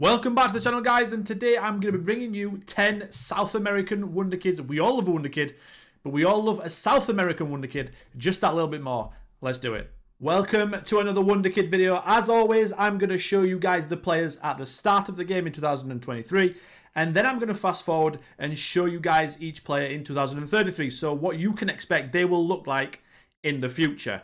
Welcome back to the channel, guys, and today I'm going to be bringing you 10 South American Wonder Kids. We all love a Wonder Kid, but we all love a South American Wonder Kid just that little bit more. Let's do it. Welcome to another Wonder Kid video. As always, I'm going to show you guys the players at the start of the game in 2023, and then I'm going to fast forward and show you guys each player in 2033, so what you can expect they will look like in the future.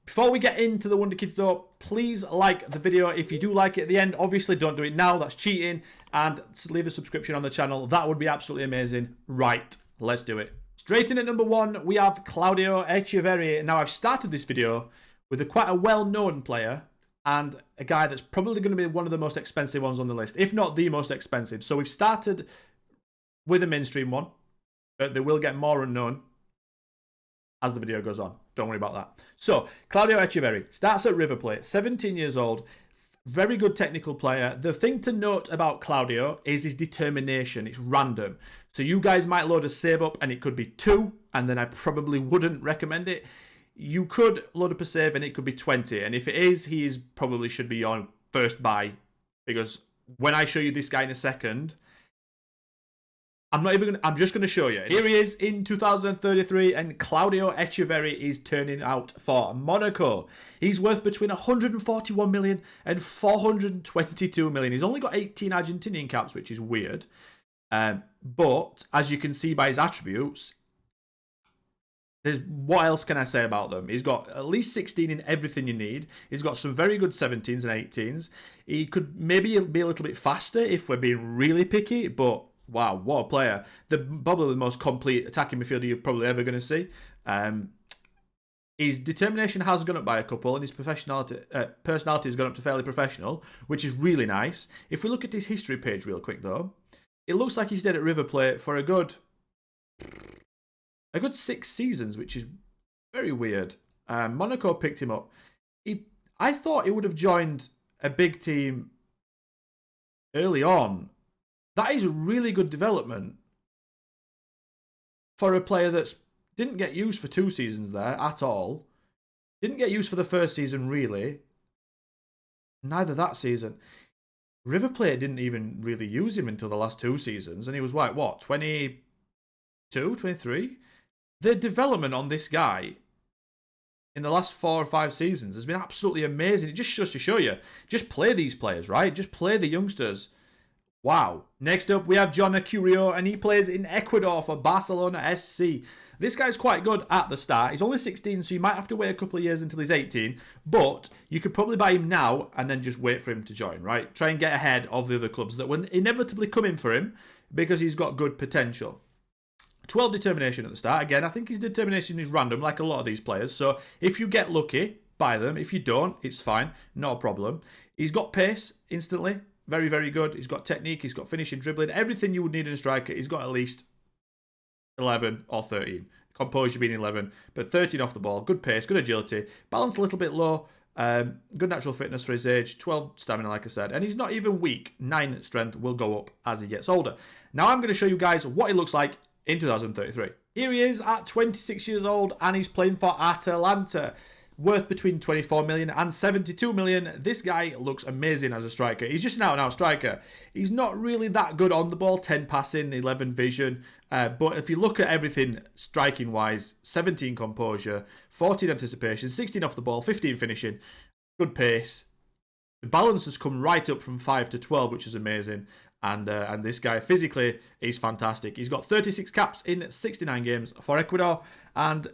Before we get into the Wonder Kids though, please like the video if you do like it at the end. Obviously, don't do it now, that's cheating. And leave a subscription on the channel, that would be absolutely amazing. Right, let's do it. Straight in at number 1, we have Claudio Echeverri. Now, I've started this video with quite a well-known player and a guy that's probably going to be one of the most expensive ones on the list, if not the most expensive. So we've started with a mainstream one, but they will get more unknown as the video goes on. Don't worry about that. So, Claudio Echeverri starts at River Plate, 17 years old, very good technical player. The thing to note about Claudio is his determination. It's random. So you guys might load a save up and it could be 2, and then I probably wouldn't recommend it. You could load up a save and it could be 20, and if it is, he probably should be your first buy, because when I show you this guy in a second, I'm just going to show you. Here he is in 2033, and Claudio Echeverri is turning out for Monaco. He's worth between 141 million and 422 million. He's only got 18 Argentinian caps, which is weird. But as you can see by his attributes, what else can I say about them? He's got at least 16 in everything you need. He's got some very good 17s and 18s. He could maybe be a little bit faster if we're being really picky, but wow, what a player. Probably the most complete attacking midfielder you're probably ever going to see. His determination has gone up by a couple, and his personality has gone up to fairly professional, which is really nice. If we look at his history page real quick, though, it looks like he stayed at River Plate for a good 6 seasons, which is very weird. Monaco picked him up. I thought he would have joined a big team early on. That is a really good development for a player that didn't get used for 2 seasons there at all. Didn't get used for the first season, really. Neither that season. River Plate didn't even really use him until the last 2 seasons, and he was like, what, 22, 23? The development on this guy in the last 4 or 5 seasons has been absolutely amazing. It just goes to show you, just play these players, right? Just play the youngsters. Wow. Next up, we have Juan Aio, and he plays in Ecuador for Barcelona SC. This guy's quite good at the start. He's only 16, so you might have to wait a couple of years until he's 18, but you could probably buy him now and then just wait for him to join, right? Try and get ahead of the other clubs that will inevitably come in for him because he's got good potential. 12 determination at the start. Again, I think his determination is random, like a lot of these players, so if you get lucky, buy them. If you don't, it's fine. Not a problem. He's got pace instantly. Very, very good. He's got technique. He's got finishing, dribbling. Everything you would need in a striker. He's got at least 11 or 13. Composure being 11, but 13 off the ball. Good pace, good agility. Balance a little bit low. Good natural fitness for his age. 12 stamina, like I said. And he's not even weak. 9 strength will go up as he gets older. Now I'm going to show you guys what he looks like in 2033. Here he is at 26 years old, and he's playing for Atalanta. Worth between 24 million and 72 million. This guy looks amazing as a striker. He's just an out-and-out striker. He's not really that good on the ball. 10 passing, 11 vision. But if you look at everything striking-wise, 17 composure, 14 anticipation, 16 off the ball, 15 finishing, good pace. The balance has come right up from 5 to 12, which is amazing. And this guy physically is fantastic. He's got 36 caps in 69 games for Ecuador, and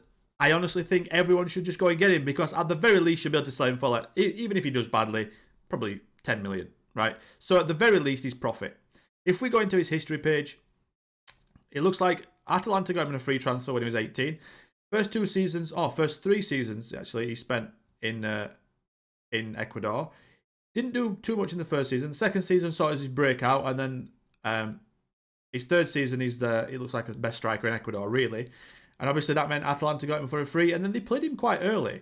I honestly think everyone should just go and get him, because at the very least you'll be able to sell him for, like, even if he does badly, probably 10 million, right? So at the very least he's profit. If we go into his history page, it looks like Atalanta got him in a free transfer when he was 18. First 3 seasons actually he spent in Ecuador. Didn't do too much in the first season. The second season sort of his breakout, and then his third season he looks like the best striker in Ecuador, really. And obviously that meant Atalanta got him for a free, and then they played him quite early.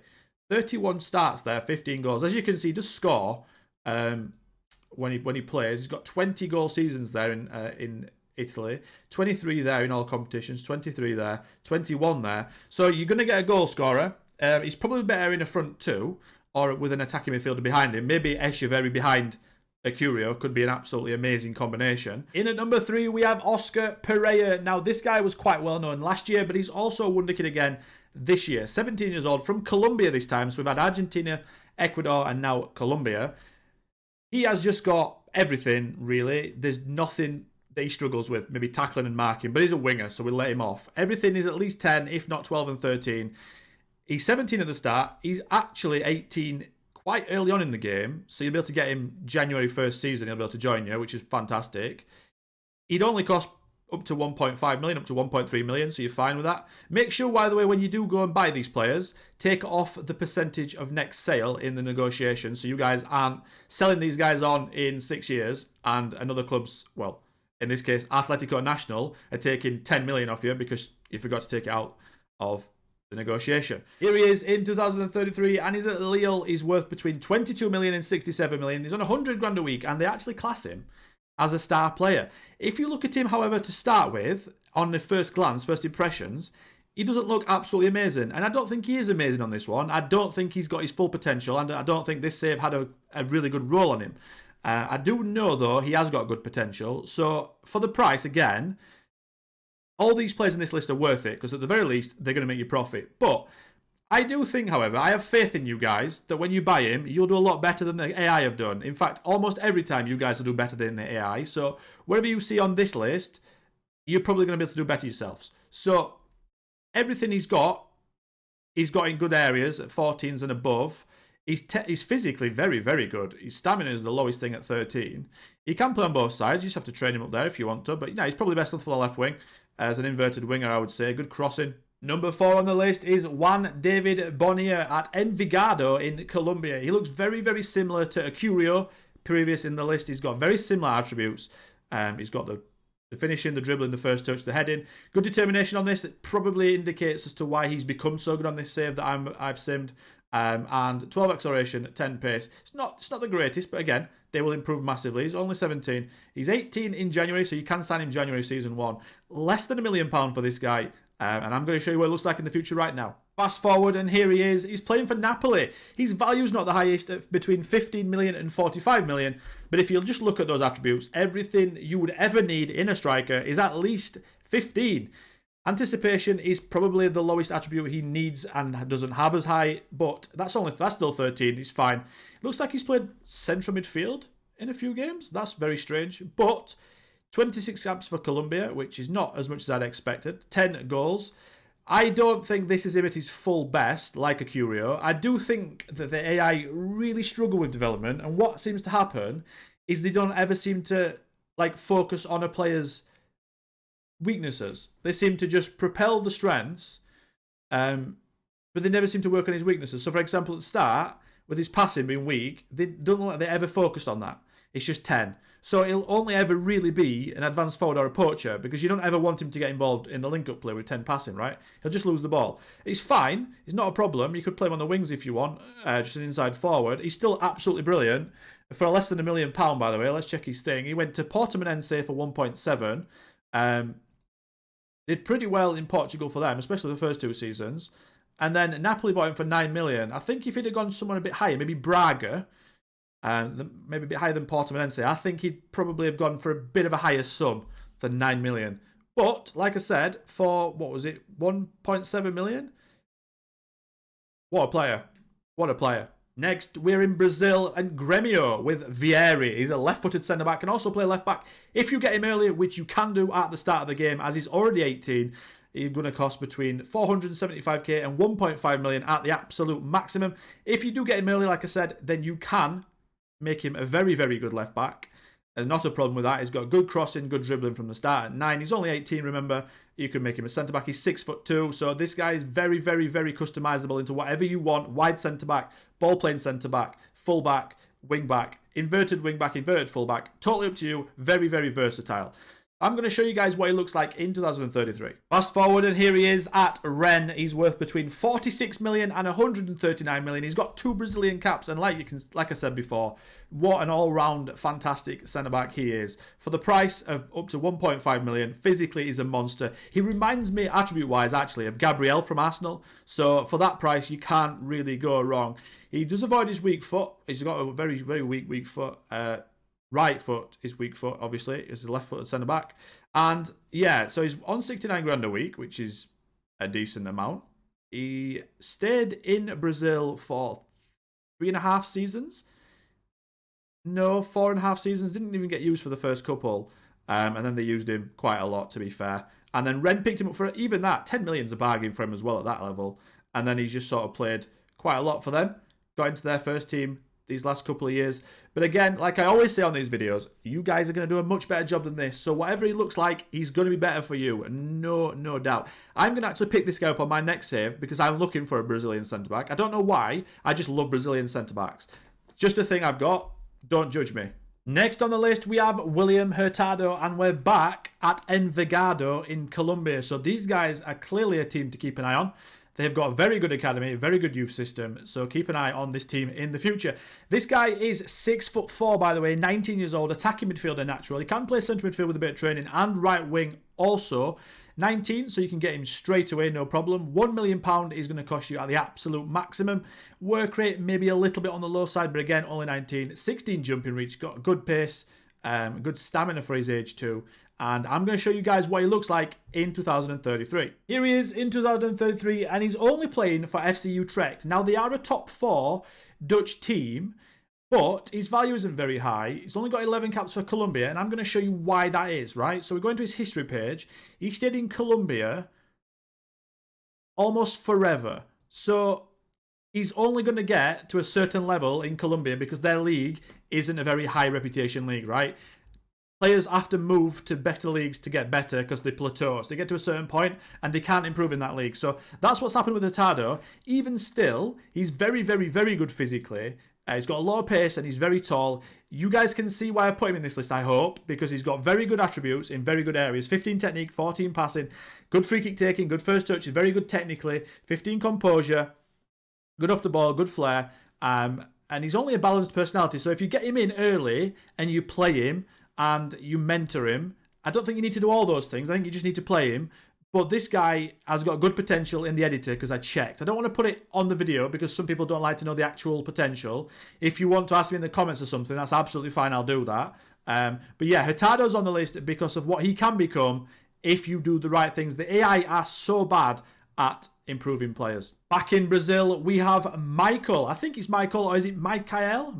31 starts there, 15 goals. As you can see, he does score when he plays. He's got 20 goal seasons there in Italy, 23 there in all competitions, 23 there, 21 there. So you're going to get a goal scorer. He's probably better in a front two, or with an attacking midfielder behind him. Maybe Echeverri behind Acurio could be an absolutely amazing combination. In at number 3, we have Oscar Perea. Now, this guy was quite well known last year, but he's also a Wonderkid again this year. 17 years old, from Colombia this time. So we've had Argentina, Ecuador, and now Colombia. He has just got everything, really. There's nothing that he struggles with, maybe tackling and marking, but he's a winger, so we'll let him off. Everything is at least 10, if not 12 and 13. He's 17 at the start. He's actually 18 quite early on in the game, so you'll be able to get him January 1st season. He'll be able to join you, which is fantastic. He'd only cost up to 1.5 million, up to 1.3 million, so you're fine with that. Make sure, by the way, when you do go and buy these players, take off the percentage of next sale in the negotiation, so you guys aren't selling these guys on in 6 years, and another club's, well, in this case, Atletico Nacional, are taking 10 million off you because you forgot to take it out of the negotiation. Here he is in 2033, and he's at Lille. He's worth between 22 million and 67 million. He's on 100 grand a week, and they actually class him as a star player. If you look at him, however, to start with, on the first glance, first impressions, he doesn't look absolutely amazing. And I don't think he is amazing on this one. I don't think he's got his full potential, and I don't think this save had a really good role on him. I do know, though, he has got good potential. So, for the price, again, all these players in this list are worth it, because at the very least, they're going to make you profit. But I do think, however, I have faith in you guys, that when you buy him, you'll do a lot better than the AI have done. In fact, almost every time you guys will do better than the AI. So, whatever you see on this list, you're probably going to be able to do better yourselves. So, everything he's got in good areas at 14s and above. He's physically very, very good. His stamina is the lowest thing at 13. He can play on both sides. You just have to train him up there if you want to. But he's probably best off for the left wing. As an inverted winger, I would say. Good crossing. Number 4 on the list is Juan David Bonilla at Envigado in Colombia. He looks very, very similar to Acurio, previous in the list. He's got very similar attributes. He's got the finishing, the dribbling, the first touch, the heading. Good determination on this. It probably indicates as to why he's become so good on this save that I've simmed. And 12 acceleration, 10 pace. It's not the greatest, but again, they will improve massively. He's only 17. He's 18 in January, so you can sign him January season 1. Less than £1 million for this guy. And I'm going to show you what it looks like in the future right now. Fast forward, and here he is. He's playing for Napoli. His value's not the highest, at between 15 million and 45 million. But if you'll just look at those attributes, everything you would ever need in a striker is at least 15. Anticipation is probably the lowest attribute he needs and doesn't have as high, but that's still 13. He's fine. Looks like he's played central midfield in a few games. That's very strange. But 26 caps for Colombia, which is not as much as I'd expected. 10 goals. I don't think this is him at his full best, like Acurio. I do think that the AI really struggle with development, and what seems to happen is they don't ever seem to focus on a player's weaknesses. They seem to just propel the strengths, but they never seem to work on his weaknesses. So, for example, at the start, with his passing being weak, they don't look like they ever focused on that. It's just 10. So he'll only ever really be an advanced forward or a poacher, because you don't ever want him to get involved in the link-up play with 10 passing, right? He'll just lose the ball. He's fine. He's not a problem. You could play him on the wings if you want, just an inside forward. He's still absolutely brilliant. For less than £1 million, by the way, let's check his thing. He went to Portimonense for 1.7. Did pretty well in Portugal for them, especially the first 2 seasons. And then Napoli bought him for 9 million. I think if he'd have gone somewhere a bit higher, maybe Braga, maybe a bit higher than Portimonense, I think he'd probably have gone for a bit of a higher sum than 9 million. But, like I said, for, 1.7 million? What a player. What a player. Next, we're in Brazil and Grêmio with Vieri. He's a left-footed centre-back, can also play left-back if you get him early, which you can do at the start of the game, as he's already 18. He's going to cost between 475k and 1.5 million at the absolute maximum. If you do get him early, like I said, then you can make him a very, very good left-back. There's not a problem with that. He's got good crossing, good dribbling from the start at 9. He's only 18, remember. You can make him a centre-back. He's 6'2", so this guy is very, very, very customisable into whatever you want. Wide centre-back, ball-playing centre-back, full-back, wing-back, inverted wing-back, inverted full-back. Totally up to you. Very, very versatile. I'm going to show you guys what he looks like in 2033. Fast forward, and here he is at Rennes. He's worth between 46 million and 139 million. He's got 2 Brazilian caps, and like I said before, what an all-round fantastic centre-back he is. For the price of up to 1.5 million, physically he's a monster. He reminds me, attribute-wise, actually, of Gabriel from Arsenal. So for that price, you can't really go wrong. He does avoid his weak foot. He's got a very, very weak foot. right foot is weak foot, obviously. He's a left-footed centre-back. And yeah, so he's on 69 grand a week, which is a decent amount. He stayed in Brazil for 3.5 seasons. No, 4.5 seasons. Didn't even get used for the first couple. And then they used him quite a lot, to be fair. And then Rennes picked him up for even that. 10 million's a bargain for him as well at that level. And then he's just sort of played quite a lot for them. Got into their first team these last couple of years. But again, like I always say on these videos, you guys are going to do a much better job than this. So whatever he looks like, he's going to be better for you. No doubt. I'm going to actually pick this guy up on my next save because I'm looking for a Brazilian centre-back. I don't know why. I just love Brazilian centre-backs. Just a thing I've got. Don't judge me. Next on the list, we have William Hurtado, and we're back at Envigado in Colombia. So these guys are clearly a team to keep an eye on. They've got a very good academy, a very good youth system, so keep an eye on this team in the future. This guy is 6'4", by the way, 19 years old, attacking midfielder natural. He can play centre midfield with a bit of training and right wing also. 19, so you can get him straight away, no problem. £1 million is going to cost you at the absolute maximum. Work rate maybe a little bit on the low side, but again, only 19. 16 jumping reach, got a good pace, good stamina for his age too. And I'm going to show you guys what he looks like in 2033. Here he is in 2033, and he's only playing for FC Utrecht. Now, they are a top 4 Dutch team, but his value isn't very high. He's only got 11 caps for Colombia, and I'm going to show you why that is, right? So we go into his history page. He stayed in Colombia almost forever. So he's only going to get to a certain level in Colombia because their league isn't a very high reputation league, right? Players have to move to better leagues to get better because they plateau. So they get to a certain point and they can't improve in that league. So that's what's happened with Hurtado. Even still, he's very, very, very good physically. He's got a low pace and he's very tall. You guys can see why I put him in this list, I hope, because he's got very good attributes in very good areas. 15 technique, 14 passing, good free kick taking, good first touch, he's very good technically, 15 composure, good off the ball, good flair, and he's only a balanced personality. So if you get him in early and you play him, and you mentor him, I don't think you need to do all those things. I think you just need to play him. But this guy has got good potential in the editor because I checked. I don't want to put it on the video because some people don't like to know the actual potential. If you want to ask me in the comments or something, that's absolutely fine. I'll do that. But yeah, Hurtado's on the list because of what he can become if you do the right things. The AI are so bad at improving players. Back in Brazil, we have Michel. I think it's Michel, or is it Michael?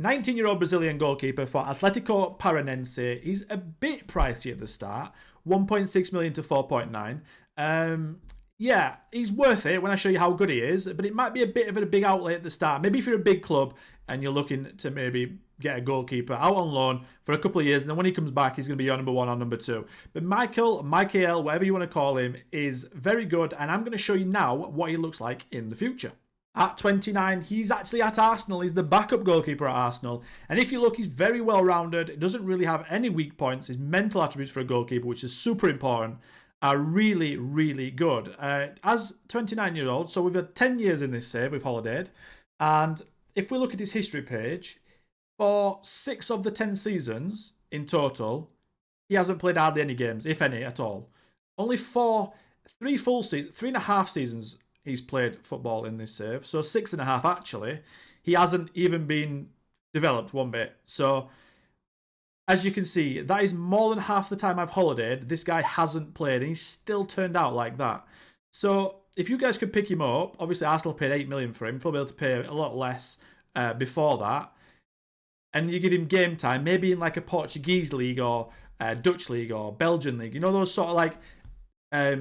19-year-old Brazilian goalkeeper for Atlético Paranense. He's a bit pricey at the start. 1.6 million to 4.9. Yeah, he's worth it when I show you how good he is, but it might be a bit of a big outlay at the start. Maybe if you're a big club and you're looking to maybe get a goalkeeper out on loan for a couple of years, and then when he comes back, he's going to be your number 1 or number 2. But Michael, whatever you want to call him, is very good, and I'm going to show you now what he looks like in the future. At 29, he's actually at Arsenal. He's the backup goalkeeper at Arsenal. And if you look, he's very well-rounded. Doesn't really have any weak points. His mental attributes for a goalkeeper, which is super important, are really, really good. As 29-year-old, so we've had 10 years in this save, we've holidayed. And if we look at his history page, for 6 of the 10 seasons in total, he hasn't played hardly any games, if any, at all. Only 3.5 seasons he's played football in this save. So 6.5 actually. He hasn't even been developed one bit. So as you can see, that is more than half the time I've holidayed. This guy hasn't played and he's still turned out like that. So if you guys could pick him up, obviously Arsenal paid 8 million for him. Probably able to pay a lot less before that. And you give him game time, maybe in like a Portuguese league or Dutch league or Belgian league. You know, those sort of like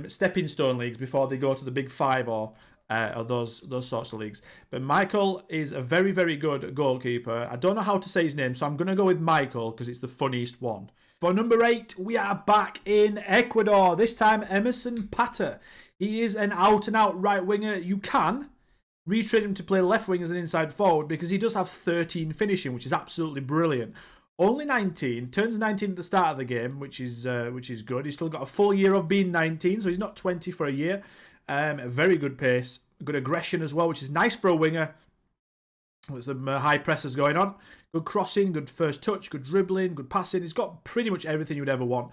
stepping stone leagues before they go to the big 5 or those sorts of leagues. But Michel is a very, very good goalkeeper. I don't know how to say his name, so I'm going to go with Michel because it's the funniest one. For number 8, we are back in Ecuador. This time, Emerson Patter. He is an out-and-out right winger. You can retrain him to play left wing as an inside forward because he does have 13 finishing, which is absolutely brilliant. Only 19, turns 19 at the start of the game, which is good. He's still got a full year of being 19, so he's not 20 for a year. A very good pace, good aggression as well, which is nice for a winger. There's some high presses going on. Good crossing, good first touch, good dribbling, good passing. He's got pretty much everything you'd ever want.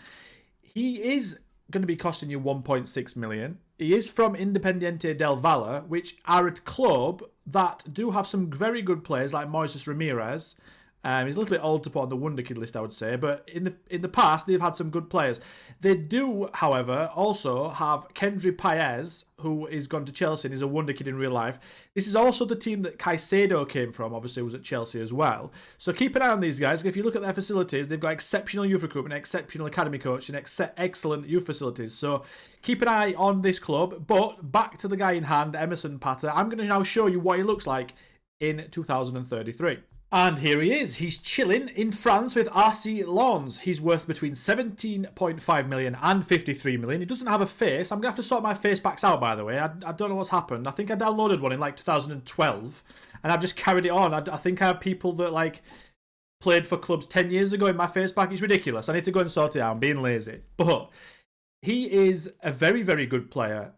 He is going to be costing you 1.6 million. He is from Independiente del Valle, which are a club that do have some very good players like Moises Ramirez. He's a little bit old to put on the Wonderkid list, I would say, but in the past, they've had some good players. They do, however, also have Kendry Paez, who is gone to Chelsea and is a Wonderkid in real life. This is also the team that Caicedo came from, obviously was at Chelsea as well. So keep an eye on these guys. If you look at their facilities, they've got exceptional youth recruitment, exceptional academy coaching, excellent youth facilities. So keep an eye on this club. But back to the guy in hand, Emerson Patter. I'm going to now show you what he looks like in 2033. And here he is. He's chilling in France with RC Lens. He's worth between 17.5 million and 53 million. He doesn't have a face. I'm going to have to sort my face packs out, by the way. I don't know what's happened. I think I downloaded one in like 2012 and I've just carried it on. I think I have people that like played for clubs 10 years ago in my face pack. It's ridiculous. I need to go and sort it out. I'm being lazy. But he is a very, very good player.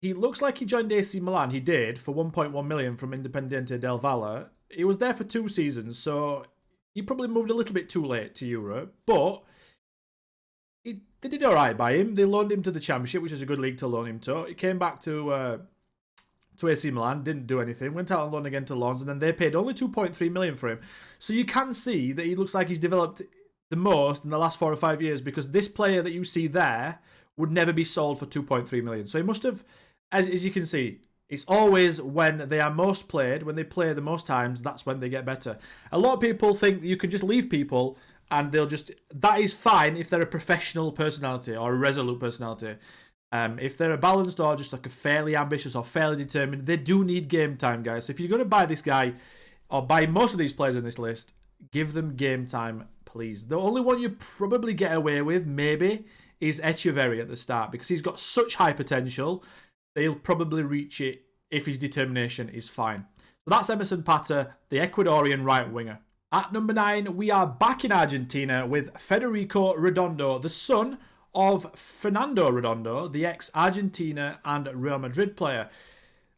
He looks like he joined AC Milan. He did for 1.1 million from Independiente del Valle. He was there for 2 seasons, so he probably moved a little bit too late to Europe, but they did all right by him. They loaned him to the Championship, which is a good league to loan him to. He came back to AC Milan, didn't do anything, went out on loan again to Lens, and then they paid only 2.3 million for him. So you can see that he looks like he's developed the most in the last 4 or 5 years, because this player that you see there would never be sold for 2.3 million. So he must have, as you can see, it's always when they are most played, when they play the most times, that's when they get better. A lot of people think you can just leave people and they'll just... That is fine if they're a professional personality or a resolute personality. If they're a balanced or just like a fairly ambitious or fairly determined, they do need game time, guys. So if you're going to buy this guy, or buy most of these players on this list, give them game time, please. The only one you probably get away with, maybe, is Echeverri at the start, because he's got such high potential. He'll probably reach it if his determination is fine. So that's Emerson Patter, the Ecuadorian right winger. At number 9, we are back in Argentina with Federico Redondo, the son of Fernando Redondo, the ex-Argentina and Real Madrid player.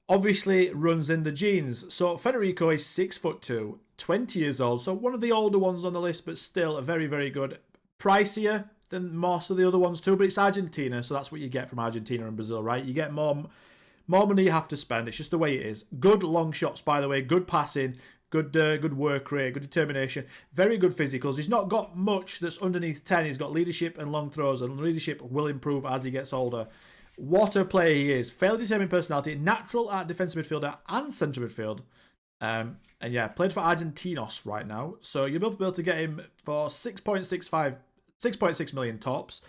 Obviously runs in the genes. So Federico is 6'2", 20 years old, so one of the older ones on the list, but still very, very good. Pricier than most of the other ones too, but it's Argentina, so that's what you get from Argentina and Brazil, right? You get more money you have to spend. It's just the way it is. Good long shots, by the way. Good passing. Good work rate. Good determination. Very good physicals. He's not got much that's underneath 10. He's got leadership and long throws, and leadership will improve as he gets older. What a player he is. Fairly determined personality. Natural at defensive midfielder and centre midfield. And yeah, played for Argentinos right now. So you'll be able to get him for 6.6 million tops.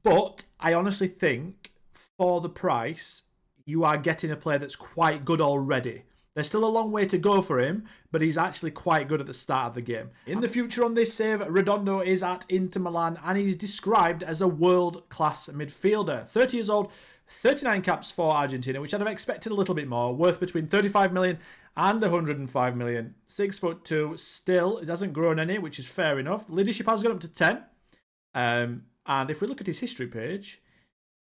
But I honestly think for the price, you are getting a player that's quite good already. There's still a long way to go for him, but he's actually quite good at the start of the game. In the future on this save, Redondo is at Inter Milan and he's described as a world-class midfielder. 30 years old, 39 caps for Argentina, which I'd have expected a little bit more. Worth between 35 million and 105 million. 6'2", still, it hasn't grown any, which is fair enough. Leadership has gone up to 10. And if we look at his history page,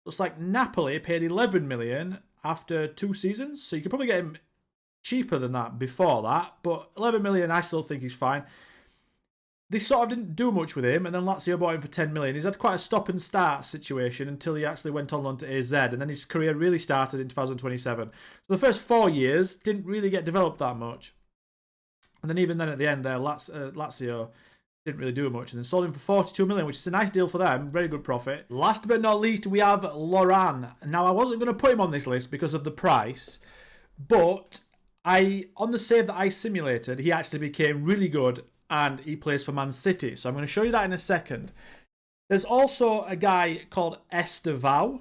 looks like Napoli paid 11 million after 2 seasons. So you could probably get him cheaper than that before that. But 11 million, I still think he's fine. They sort of didn't do much with him, and then Lazio bought him for 10 million. He's had quite a stop and start situation until he actually went on loan to AZ, and then his career really started in 2027. So the first 4 years didn't really get developed that much. And then even then at the end there, Lazio didn't really do much, and then sold him for 42 million, which is a nice deal for them. Very good profit. Last but not least, we have Laurano. Now, I wasn't going to put him on this list because of the price, but on the save that I simulated, he actually became really good, and he plays for Man City. So I'm going to show you that in a second. There's also a guy called Estevao,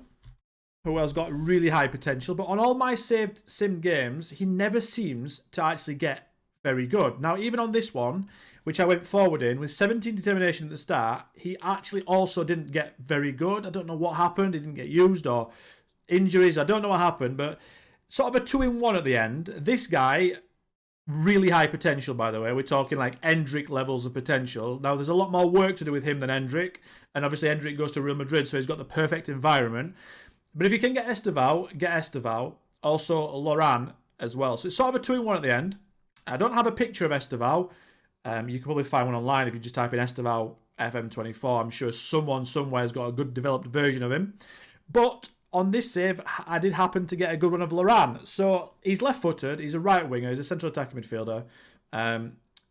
who has got really high potential, but on all my saved sim games, he never seems to actually get very good. Now, even on this one, which I went forward in, with 17 determination at the start, he actually also didn't get very good. I don't know what happened. He didn't get used or injuries. I don't know what happened, but sort of a 2-in-1 at the end. This guy, really high potential, by the way. We're talking like Endrick levels of potential. Now, there's a lot more work to do with him than Endrick, and obviously Endrick goes to Real Madrid, so he's got the perfect environment. But if you can get Estevao, get Estevao. Also, Laurano as well. So it's sort of a 2-in-1 at the end. I don't have a picture of Estevao. You can probably find one online if you just type in Estevao FM24. I'm sure someone somewhere has got a good developed version of him. But on this save, I did happen to get a good one of Laurano. So he's left-footed. He's a right winger. He's a central attacking midfielder.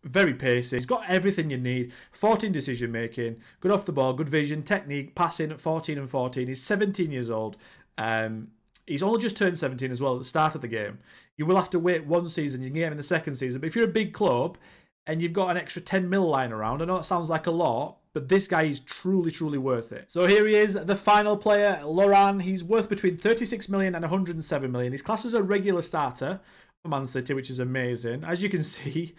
very pacey. He's got everything you need. 14 decision making, good off the ball, good vision, technique, passing at 14 and 14. He's 17 years old. He's only just turned 17 as well at the start of the game. You will have to wait one season. You can get him in the second season. But if you're a big club and you've got an extra 10 mil lying around, I know it sounds like a lot, but this guy is truly, truly worth it. So here he is, the final player, Laurano. He's worth between 36 million and 107 million. He's classed as a regular starter for Man City, which is amazing. As you can see,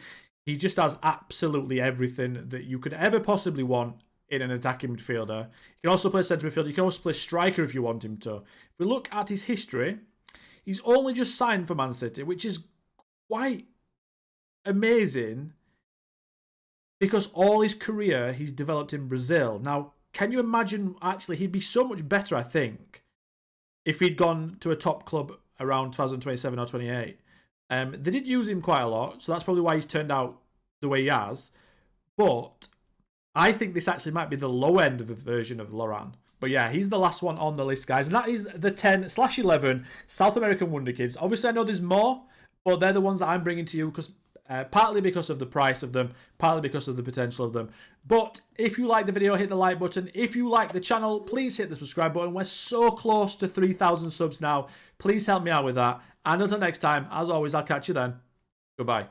he just has absolutely everything that you could ever possibly want in an attacking midfielder. You can also play centre midfielder. You can also play striker if you want him to. If we look at his history, he's only just signed for Man City, which is quite amazing because all his career he's developed in Brazil. Now, can you imagine, actually, he'd be so much better, I think, if he'd gone to a top club around 2027 or 28. They did use him quite a lot, so that's probably why he's turned out the way he has. But I think this actually might be the low end of a version of Laurano. But yeah, he's the last one on the list, guys. And that is the 10/11 South American Wonderkids. Obviously, I know there's more, but they're the ones that I'm bringing to you because partly because of the price of them, partly because of the potential of them. But if you like the video, hit the like button. If you like the channel, please hit the subscribe button. We're so close to 3,000 subs now. Please help me out with that. And until next time, as always, I'll catch you then. Goodbye.